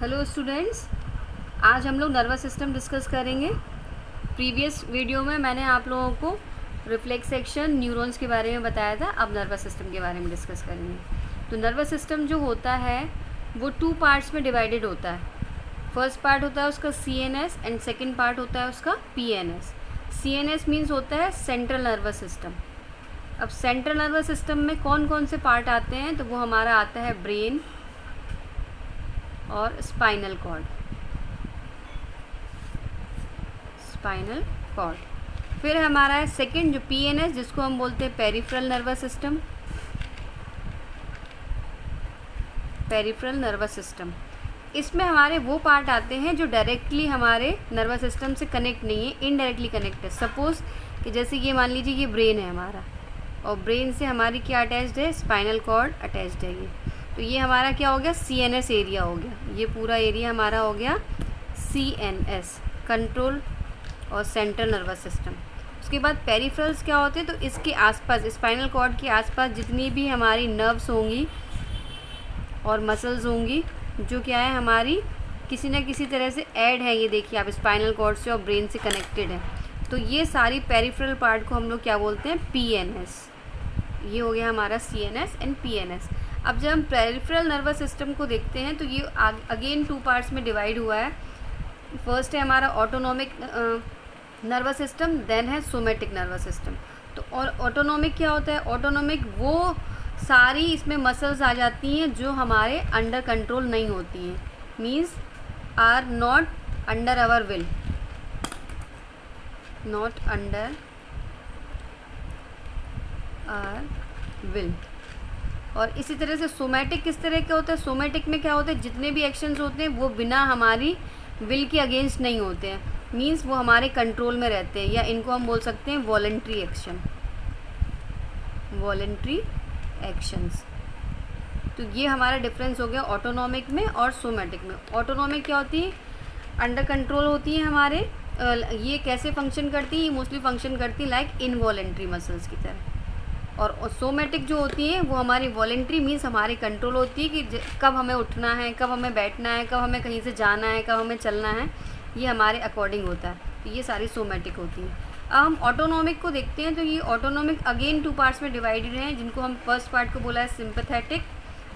Hello students, आज हम लोग नर्वस सिस्टम डिस्कस करेंगे। प्रीवियस वीडियो में मैंने आप लोगों को रिफ्लेक्स एक्शन, न्यूरॉन्स के बारे में बताया था। अब नर्वस सिस्टम के बारे में डिस्कस करेंगे। तो नर्वस सिस्टम जो होता है वो 2 पार्ट्स में डिवाइडेड होता है। फर्स्ट पार्ट होता है उसका CNS एंड सेकेंड पार्ट होता है उसका PNS। CNS मीन्स होता है सेंट्रल नर्वस सिस्टम। अब सेंट्रल नर्वस सिस्टम में कौन कौन से पार्ट आते हैं, तो वो हमारा आता है ब्रेन और स्पाइनल कॉर्ड। फिर हमारा है सेकंड जो PNS, जिसको हम बोलते हैं पेरिफेरल नर्वस सिस्टम। इसमें हमारे वो पार्ट आते हैं जो डायरेक्टली हमारे नर्वस सिस्टम से कनेक्ट नहीं है, इनडायरेक्टली कनेक्ट है। सपोज कि जैसे ये मान लीजिए ये ब्रेन है हमारा, और ब्रेन से हमारी क्या अटैच्ड है, स्पाइनल कॉर्ड अटैच्ड है। ये तो ये हमारा क्या हो गया, CNS एरिया हो गया। ये पूरा एरिया हमारा हो गया CNS, कंट्रोल और सेंट्रल नर्वस सिस्टम। उसके बाद पेरिफेरल्स क्या होते हैं, तो इसके आसपास, स्पाइनल कॉर्ड के आसपास जितनी भी हमारी नर्व्स होंगी और मसल्स होंगी, जो क्या है हमारी किसी न किसी तरह से ऐड है। ये देखिए आप, स्पाइनल कॉर्ड से और ब्रेन से कनेक्टेड है। तो ये सारी पेरिफेरल पार्ट को हम लोग क्या बोलते हैं, PNS। ये हो गया हमारा CNS एंड PNS। अब जब हम पेरिफेरल नर्वस सिस्टम को देखते हैं तो ये अगेन 2 पार्ट्स में डिवाइड हुआ है। फर्स्ट है हमारा ऑटोनोमिक नर्वस सिस्टम, देन है सोमेटिक नर्वस सिस्टम। तो और ऑटोनोमिक क्या होता है, ऑटोनोमिक वो सारी इसमें मसल्स आ जाती हैं जो हमारे अंडर कंट्रोल नहीं होती हैं, means are not under our will, not under our will. और इसी तरह से सोमैटिक किस तरह के होता है, सोमैटिक में क्या होता है, जितने भी एक्शंस होते हैं वो बिना हमारी विल के अगेंस्ट नहीं होते हैं, मींस वो हमारे कंट्रोल में रहते हैं, या इनको हम बोल सकते हैं वॉलंटरी एक्शंस। तो ये हमारा डिफरेंस हो गया ऑटोनॉमिक में और सोमैटिक में। ऑटोनॉमिक क्या होती है, अंडर कंट्रोल होती है हमारे। ये कैसे फंक्शन करती है, मोस्टली फंक्शन करती है लाइक इनवॉलेंट्री मसल्स की तरह। और सोमैटिक जो होती है वो हमारी वॉलेंट्री, मीन्स हमारे कंट्रोल होती है कि कब हमें उठना है, कब हमें बैठना है, कब हमें कहीं से जाना है, कब हमें चलना है, ये हमारे अकॉर्डिंग होता है। तो ये सारी सोमैटिक होती है। अब हम ऑटोनॉमिक को देखते हैं। तो ये ऑटोनॉमिक अगेन 2 पार्ट्स में डिवाइडेड हैं, जिनको हम फर्स्ट पार्ट को बोला है सिंपैथेटिक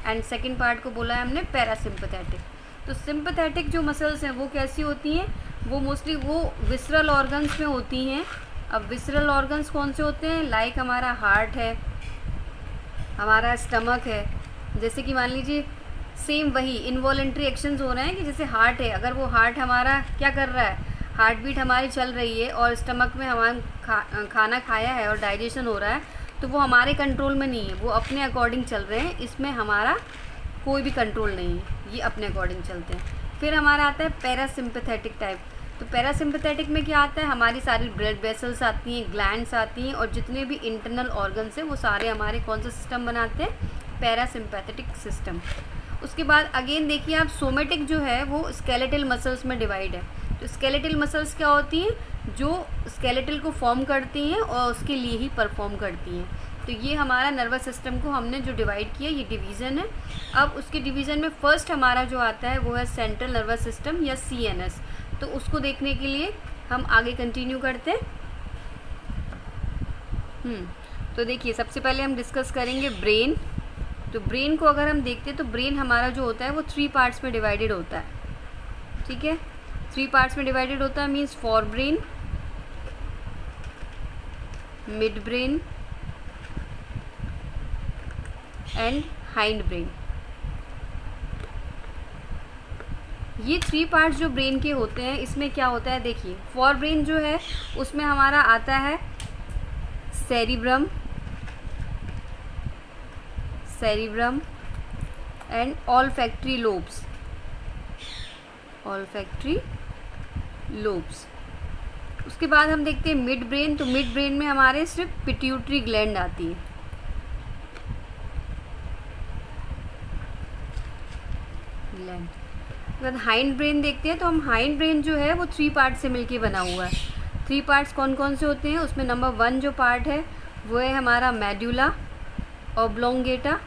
एंड सेकेंड पार्ट को बोला है हमने पैरासिम्पैथेटिक। तो सिंपैथेटिक जो मसल्स हैं वो कैसी होती हैं, वो मोस्टली वो विसरल ऑर्गन्स में होती हैं। अब विसरल ऑर्गन्स कौन से होते हैं, लाइक हमारा हार्ट है, हमारा स्टमक है। जैसे कि मान लीजिए सेम वही इनवॉलेंट्री एक्शंस हो रहे हैं कि जैसे हार्ट है, अगर वो हार्ट हमारा क्या कर रहा है, हार्ट बीट हमारी चल रही है और स्टमक में हमारा खाना खाया है और डाइजेशन हो रहा है, तो वो हमारे कंट्रोल में नहीं है, वो अपने अकॉर्डिंग चल रहे हैं। इसमें हमारा कोई भी कंट्रोल नहीं है, ये अपने अकॉर्डिंग चलते हैं। फिर हमारा आता है पैरासिम्पैथेटिक टाइप। तो पैरासिम्पैथेटिक में क्या आता है, हमारी सारी ब्लड वेसल्स आती हैं, ग्लैंड्स आती हैं, और जितने भी इंटरनल ऑर्गन्स हैं वो सारे हमारे कौन सा सिस्टम बनाते हैं, पैरासिम्पैथेटिक सिस्टम। उसके बाद अगेन देखिए आप, सोमेटिक जो है वो स्केलेटल मसल्स में डिवाइड है। तो स्केलेटल मसल्स क्या होती हैं, जो स्केलेटल को फॉर्म करती हैं और उसके लिए ही परफॉर्म करती हैं। तो ये हमारा नर्वस सिस्टम को हमने जो डिवाइड किया, ये डिवीज़न है। अब उसके डिवीज़न में फर्स्ट हमारा जो आता है वो है सेंट्रल नर्वस सिस्टम या CNS। तो उसको देखने के लिए हम आगे कंटिन्यू करते हैं। तो देखिए सबसे पहले हम डिस्कस करेंगे ब्रेन। तो ब्रेन को अगर हम देखते हैं तो ब्रेन हमारा जो होता है वो 3 पार्ट्स में डिवाइडेड होता है। ठीक है, 3 पार्ट्स में डिवाइडेड होता है, means for brain, mid brain and hind brain. ये 3 पार्ट्स जो ब्रेन के होते हैं, इसमें क्या होता है, देखिए फॉर ब्रेन जो है उसमें हमारा आता है सेरिब्रम एंड ऑल्फैक्टरी लोब्स। उसके बाद हम देखते हैं मिड ब्रेन। तो मिड ब्रेन में हमारे सिर्फ पिट्यूटरी ग्लैंड आती है। बाद हाइंड ब्रेन देखते हैं। तो हम हाइंड ब्रेन जो है वो 3 पार्ट से मिलके बना हुआ है। 3 पार्ट्स कौन कौन से होते हैं, उसमें नंबर 1 जो पार्ट है वो है हमारा मेडुला ऑब्लोंगेटा,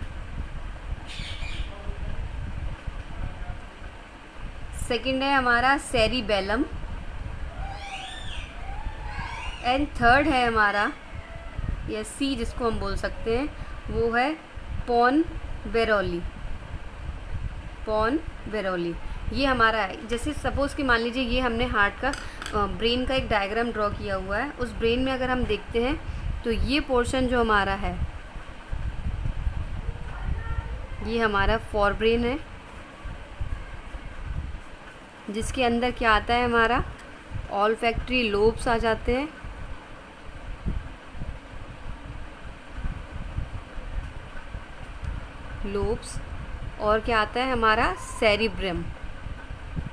सेकंड है हमारा सेरिबेलम, एंड थर्ड है हमारा, या सी जिसको हम बोल सकते हैं, वो है पॉन वेरोली। पॉन वेरोली ये हमारा है। जैसे सपोज़ कि मान लीजिए ये हमने हार्ट का ब्रेन का एक डायग्राम ड्रॉ किया हुआ है। उस ब्रेन में अगर हम देखते हैं तो ये पोर्शन जो हमारा है, ये हमारा फोर ब्रेन है, जिसके अंदर क्या आता है, हमारा ऑल्फैक्टरी लोब्स आ जाते हैं, लोब्स, और क्या आता है हमारा सेरिब्रम।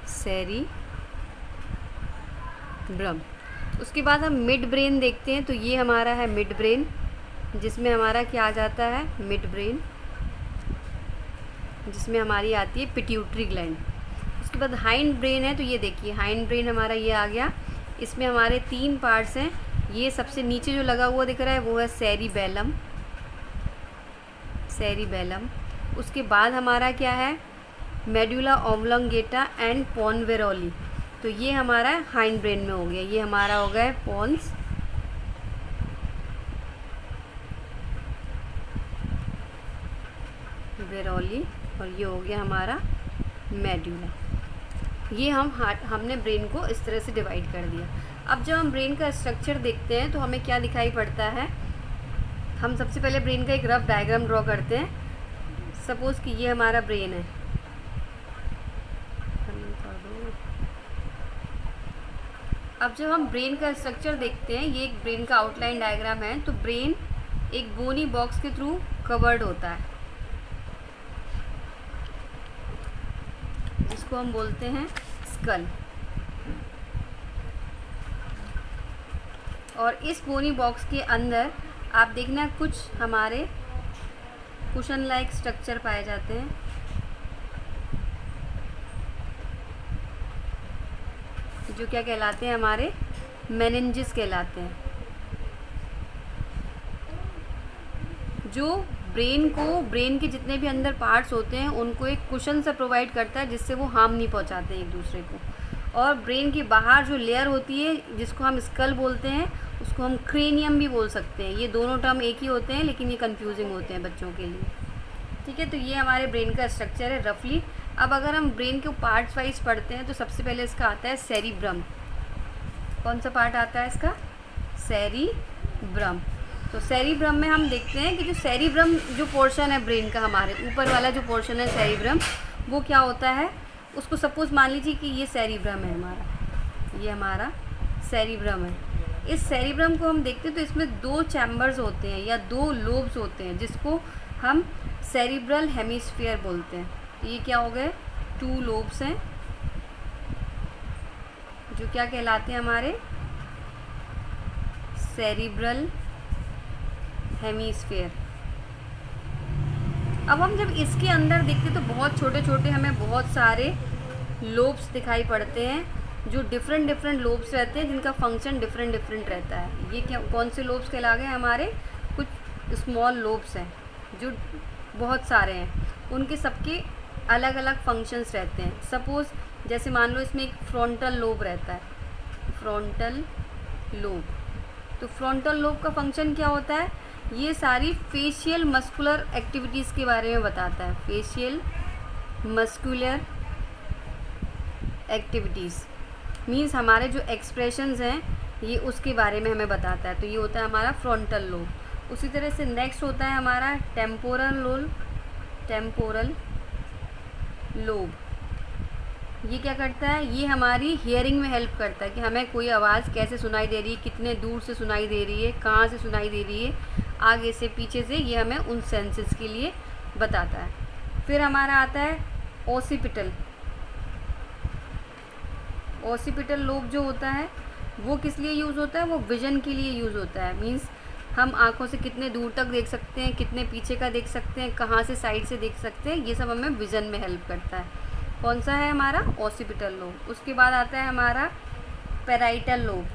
सेरिब्रम। उसके बाद हम मिड ब्रेन देखते हैं, तो ये हमारा है मिड ब्रेन, जिसमें हमारा क्या आ जाता है, मिड ब्रेन, जिसमें हमारी आती है पिट्यूटरी ग्लैंड। उसके बाद हाइंड ब्रेन है, तो ये देखिए हाइंड ब्रेन हमारा ये आ गया। इसमें हमारे 3 पार्ट्स हैं। ये सबसे नीचे जो लगा हुआ दिख रहा है वो है सेरिबेलम। सेरिबेलम। उसके बाद हमारा क्या है, मेडुला ऑब्लोंगेटा एंड पॉन वेरोली। तो ये हमारा हाइंड ब्रेन में हो गया। ये हमारा हो गया पॉन्स वेरोली, और ये हो गया हमारा मेडुला। ये हमने ब्रेन को इस तरह से डिवाइड कर दिया। अब जब हम ब्रेन का स्ट्रक्चर देखते हैं तो हमें क्या दिखाई पड़ता है, हम सबसे पहले ब्रेन का एक रफ डायग्राम ड्रॉ करते हैं। सपोज़ कि ये हमारा ब्रेन है, अब जब हम ब्रेन का स्ट्रक्चर देखते हैं, ये एक ब्रेन का आउटलाइन डायग्राम है। तो ब्रेन एक बोनी बॉक्स के थ्रू कवर्ड होता है, जिसको हम बोलते हैं स्कल। और इस बोनी बॉक्स के अंदर आप देखना कुछ हमारे कुशन लाइक स्ट्रक्चर पाए जाते हैं, जो क्या कहलाते हैं, हमारे मेनिंजेस कहलाते हैं, जो ब्रेन के जितने भी अंदर पार्ट्स होते हैं उनको एक कुशन सा प्रोवाइड करता है, जिससे वो हार्म नहीं पहुंचाते एक दूसरे को। और ब्रेन के बाहर जो लेयर होती है, जिसको हम स्कल बोलते हैं, उसको हम क्रेनियम भी बोल सकते हैं। ये दोनों टर्म एक ही होते हैं, लेकिन ये कंफ्यूजिंग होते हैं बच्चों के लिए। ठीक है, तो ये हमारे ब्रेन का स्ट्रक्चर है रफली। अब अगर हम ब्रेन के पार्ट्स वाइज पढ़ते हैं तो सबसे पहले इसका आता है सेरिब्रम। कौन सा पार्ट आता है इसका, सेरिब्रम। तो सेरिब्रम में हम देखते हैं कि जो सेरिब्रम जो पोर्शन है ब्रेन का, हमारे ऊपर वाला जो पोर्शन है सेरिब्रम, वो क्या होता है, उसको सपोज मान लीजिए कि ये सेरिब्रम है हमारा, ये हमारा सेरिब्रम है। इस सेरिब्रम को हम देखते हैं तो इसमें 2 चैम्बर्स होते हैं या 2 लोब्स होते हैं, जिसको हम सेरिब्रल हेमिस्फीयर बोलते हैं। तो ये क्या हो गए, 2 लोब्स हैं, जो क्या कहलाते हैं, हमारे सेरिब्रल हेमिस्फीयर। अब हम जब इसके अंदर देखते तो बहुत छोटे छोटे हमें बहुत सारे लोब्स दिखाई पड़ते हैं, जो डिफरेंट लोब्स रहते हैं, जिनका फंक्शन डिफरेंट रहता है। ये क्या, कौन से लोब्स कहला गए, हमारे कुछ स्मॉल लोब्स हैं जो बहुत सारे हैं, उनके सबके अलग अलग फंक्शंस रहते हैं। सपोज़ जैसे मान लो इसमें एक फ्रंटल लोब रहता है, फ्रंटल लोब। तो फ्रंटल लोब का फंक्शन क्या होता है, ये सारी फेशियल मस्कुलर एक्टिविटीज़ के बारे में बताता है। फेशियल मस्कुलर एक्टिविटीज़ मीन्स हमारे जो एक्सप्रेशंस हैं, ये उसके बारे में हमें बताता है। तो ये होता है हमारा फ्रंटल लोब। उसी तरह से नेक्स्ट होता है हमारा टेम्पोरल लोब। ये क्या करता है, ये हमारी हियरिंग में हेल्प करता है कि हमें कोई आवाज़ कैसे सुनाई दे रही है, कितने दूर से सुनाई दे रही है, कहाँ से सुनाई दे रही है, आगे से पीछे से, ये हमें उन सेंसेस के लिए बताता है। फिर हमारा आता है ओसिपिटल लोब जो होता है वो किस लिए यूज़ होता है, वो विज़न के लिए यूज़ होता है। मीन्स हम आँखों से कितने दूर तक देख सकते हैं, कितने पीछे का देख सकते हैं, कहाँ से साइड से देख सकते हैं, ये सब हमें विज़न में हेल्प करता है। कौन सा है हमारा, ओसिपिटल लोब। उसके बाद आता है हमारा पैराइटल लोब।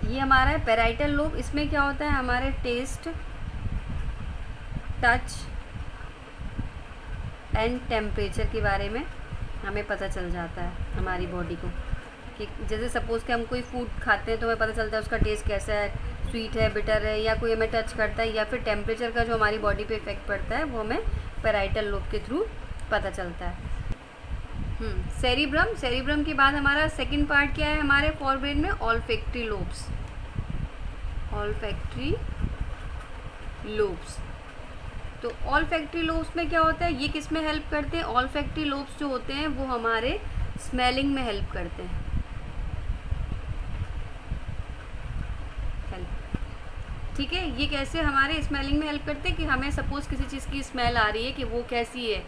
ये हमारा है पैराइटल लोब। इसमें क्या होता है, हमारे टेस्ट टच एंड टेम्परेचर के बारे में हमें पता चल जाता है हमारी बॉडी को, कि जैसे सपोज़ कि हम कोई फूड खाते हैं तो हमें पता चलता है उसका टेस्ट कैसा है, स्वीट है, बिटर है, या कोई हमें टच करता है, या फिर टेम्परेचर का जो हमारी बॉडी पे इफेक्ट पड़ता है वो हमें पैराइटल लोब के थ्रू पता चलता है। सेरिब्रम, सेरिब्रम के बाद हमारा सेकंड पार्ट क्या है हमारे फोरब्रेन में, ऑल्फैक्टरी लोब्स, ऑल्फैक्टरी लोब्स। तो ऑल्फैक्टरी लोब्स में क्या होता है, ये किस में हेल्प करते हैं, ऑल्फैक्टरी लोब्स जो होते हैं वो हमारे स्मेलिंग में हेल्प करते हैं, ठीक है। ये कैसे हमारे स्मेलिंग में हेल्प करते हैं कि हमें सपोज़ किसी चीज़ की स्मेल आ रही है कि वो कैसी है,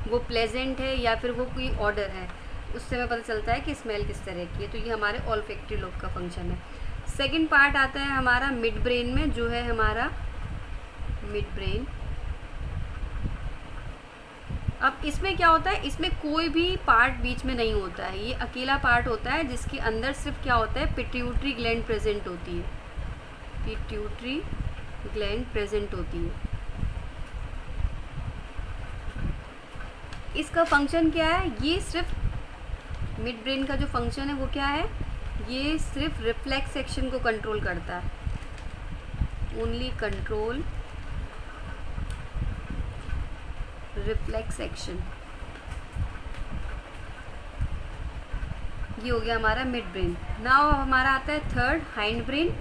वो प्लेजेंट है या फिर वो कोई ऑर्डर है, उससे हमें पता चलता है कि स्मेल किस तरह की है। तो ये हमारे ऑल्फैक्टरी लोब का फंक्शन है। सेकंड पार्ट आता है हमारा मिड ब्रेन में, जो है हमारा मिड ब्रेन। अब इसमें क्या होता है, इसमें कोई भी पार्ट बीच में नहीं होता है, ये अकेला पार्ट होता है जिसके अंदर सिर्फ क्या होता है, पिट्यूटरी ग्लैंड प्रेजेंट होती है, पिट्यूटरी ग्लैंड प्रेजेंट होती है। इसका फंक्शन क्या है, ये सिर्फ मिड ब्रेन का जो फंक्शन है वो क्या है, ये सिर्फ रिफ्लेक्स एक्शन को कंट्रोल करता है, ओनली कंट्रोल रिफ्लेक्स एक्शन। ये हो गया हमारा मिड ब्रेन। नाउ हमारा आता है third, hind brain.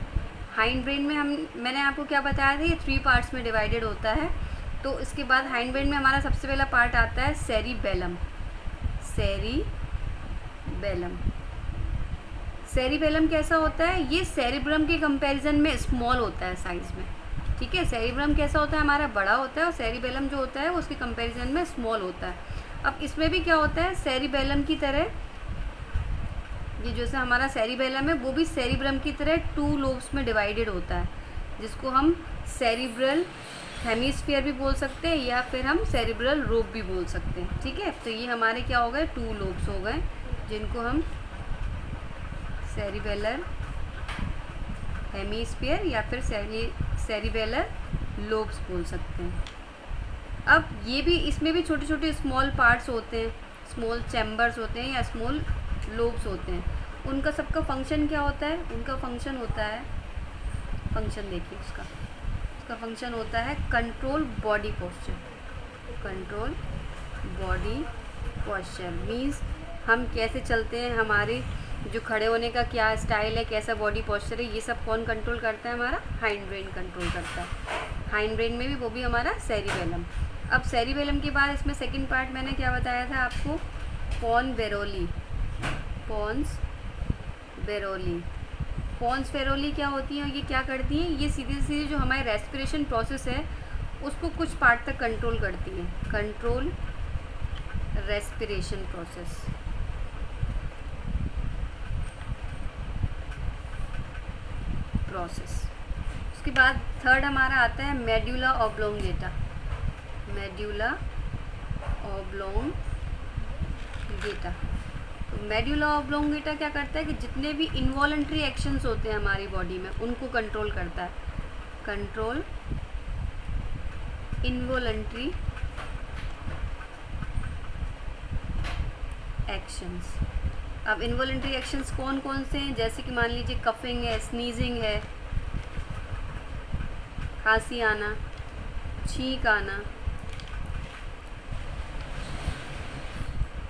Hind brain में मैंने आपको क्या बताया था, ये 3 पार्ट्स में डिवाइडेड होता है। तो इसके बाद हाइंड ब्रेन में हमारा सबसे पहला पार्ट आता है सेरिबेलम, सेरिबेलम। सेरिबेलम कैसा होता है, ये सेरिब्रम के कंपैरिजन में स्मॉल होता है साइज़ में, ठीक है। सेरिब्रम कैसा होता है हमारा, बड़ा होता है, और सेरिबेलम जो होता है वो उसके कंपैरिजन में स्मॉल होता है। अब इसमें भी क्या होता है, सेरिबेलम की तरह, ये जैसे हमारा सेरिबेलम है वो भी सेरिब्रम की तरह 2 लोब्स में डिवाइडेड होता है, जिसको हम सेरिब्रल हेमिस्फीयर भी बोल सकते हैं या फिर हम सेरिब्रल लोब भी बोल सकते हैं, ठीक है। तो ये हमारे क्या हो गए, 2 लोब्स हो गए, जिनको हम सेरिबेलर हेमिस्फीयर या फिर सेरिबेलर लोब्स बोल सकते हैं। अब ये भी, इसमें भी छोटे छोटे स्मॉल पार्ट्स होते हैं, स्मॉल चैम्बर्स होते हैं या स्मॉल लोब्स होते हैं। उनका सबका फंक्शन क्या होता है, उनका फंक्शन होता है, फंक्शन देखिए उसका फंक्शन होता है control body posture, control body posture means हम कैसे चलते हैं, हमारे जो खड़े होने का क्या स्टाइल है, कैसा बॉडी पोस्चर है, ये सब कौन कंट्रोल करता है, हमारा हाइंड ब्रेन कंट्रोल करता है। हाइंड ब्रेन में भी वो भी हमारा सेरिबेलम। अब सेरिबेलम के बाद इसमें सेकंड पार्ट मैंने क्या बताया था आपको, पॉन वेरोली, पॉन्स वेरोली। पॉन्स वेरोली क्या होती है, ये क्या करती हैं, ये सीधे सीधे जो हमारे रेस्पिरेशन प्रोसेस है उसको कुछ पार्ट तक कंट्रोल करती हैं, कंट्रोल रेस्पिरेशन प्रोसेस। उसके बाद थर्ड हमारा आता है मेड्यूला ऑब्लोंगेटा, मेड्यूला ऑब्लोंगेटा। तो मेड्यूला ऑब्लोंगेटा क्या करता है कि जितने भी इनवॉलंटरी एक्शंस होते हैं हमारी बॉडी में उनको कंट्रोल करता है, कंट्रोल इनवॉलंटरी एक्शंस। अब इनवॉलंटरी एक्शंस कौन कौन से हैं, जैसे कि मान लीजिए कफिंग है, स्नीजिंग है, खांसी आना, छींक आना,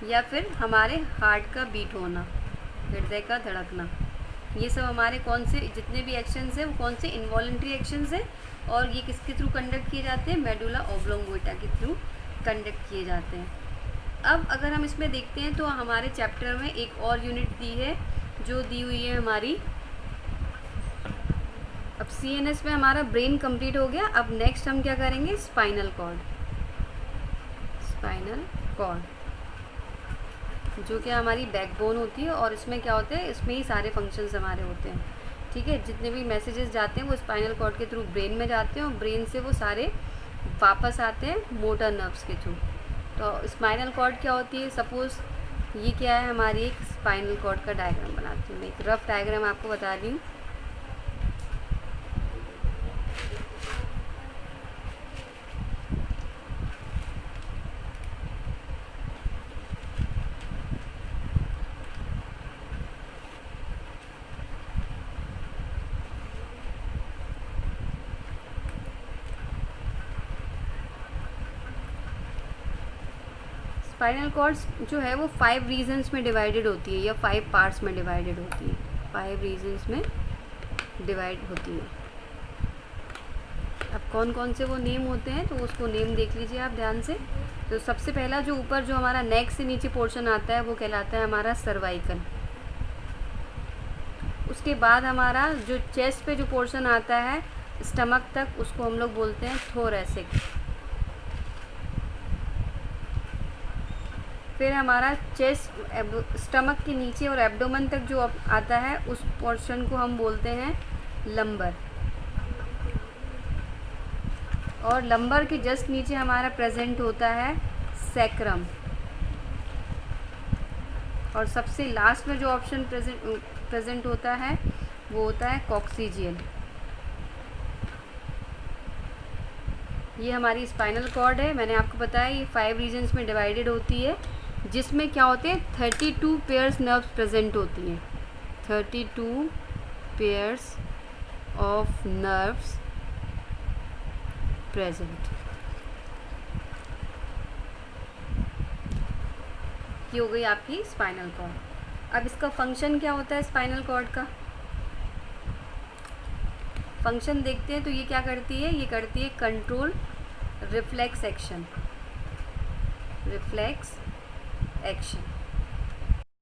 या फिर हमारे हार्ट का बीट होना, हृदय का धड़कना। ये सब हमारे कौन से जितने भी एक्शंस हैं वो कौन से इनवॉलंटरी एक्शंस हैं, और ये किसके थ्रू कंडक्ट किए जाते हैं, मेडुला ऑब्लोंगेटा के थ्रू कंडक्ट किए जाते हैं। अब अगर हम इसमें देखते हैं तो हमारे चैप्टर में एक और यूनिट दी है जो दी हुई है हमारी, अब CNS में हमारा ब्रेन कंप्लीट हो गया। अब नेक्स्ट हम क्या करेंगे, स्पाइनल कॉर्ड, स्पाइनल कॉर्ड जो कि हमारी बैकबोन होती है, और इसमें क्या होता है, इसमें ही सारे फंक्शंस हमारे होते हैं, ठीक है। जितने भी मैसेजेस जाते हैं वो स्पाइनल कॉर्ड के थ्रू ब्रेन में जाते हैं, और ब्रेन से वो सारे वापस आते हैं मोटर नर्व्स के थ्रू। तो स्पाइनल कॉर्ड क्या होती है, सपोज़ ये क्या है, हमारी एक स्पाइनल कॉर्ड का डायग्राम बनाती हूँ मैं, एक रफ डायग्राम आपको बता रही हूँ। स्पाइनल कॉर्ड जो है वो 5 रीजन्स में डिवाइडेड होती है या 5 पार्ट्स में डिवाइडेड होती है, 5 रीजन्स में डिवाइड होती है। अब कौन कौन से वो नेम होते हैं तो उसको नेम देख लीजिए आप ध्यान से। तो सबसे पहला जो ऊपर जो हमारा नेक से नीचे पोर्शन आता है वो कहलाता है हमारा सर्वाइकल। उसके बाद हमारा जो चेस्ट पे जो पोर्शन आता है स्टमक तक, उसको हम लोग बोलते हैं थोरैसिक। फिर हमारा चेस्ट स्टमक के नीचे और एब्डोमेन तक जो आता है उस पोर्शन को हम बोलते हैं लंबर। और लंबर के जस्ट नीचे हमारा प्रेजेंट होता है सैक्रम। और सबसे लास्ट में जो ऑप्शन प्रेजेंट होता है वो होता है कॉक्सीजियल। ये हमारी स्पाइनल कॉर्ड है। मैंने आपको बताया ये 5 रीजन्स में डिवाइडेड होती है, जिसमें क्या होते हैं 32 पेयर्स नर्व्स प्रेजेंट होती हैं। 32 पेयर्स ऑफ नर्व्स प्रेजेंट। ये हो गई आपकी स्पाइनल कॉर्ड। अब इसका फंक्शन क्या होता है स्पाइनल कॉर्ड का? फंक्शन देखते हैं तो ये क्या करती है, ये करती है control reflex action, reflex action.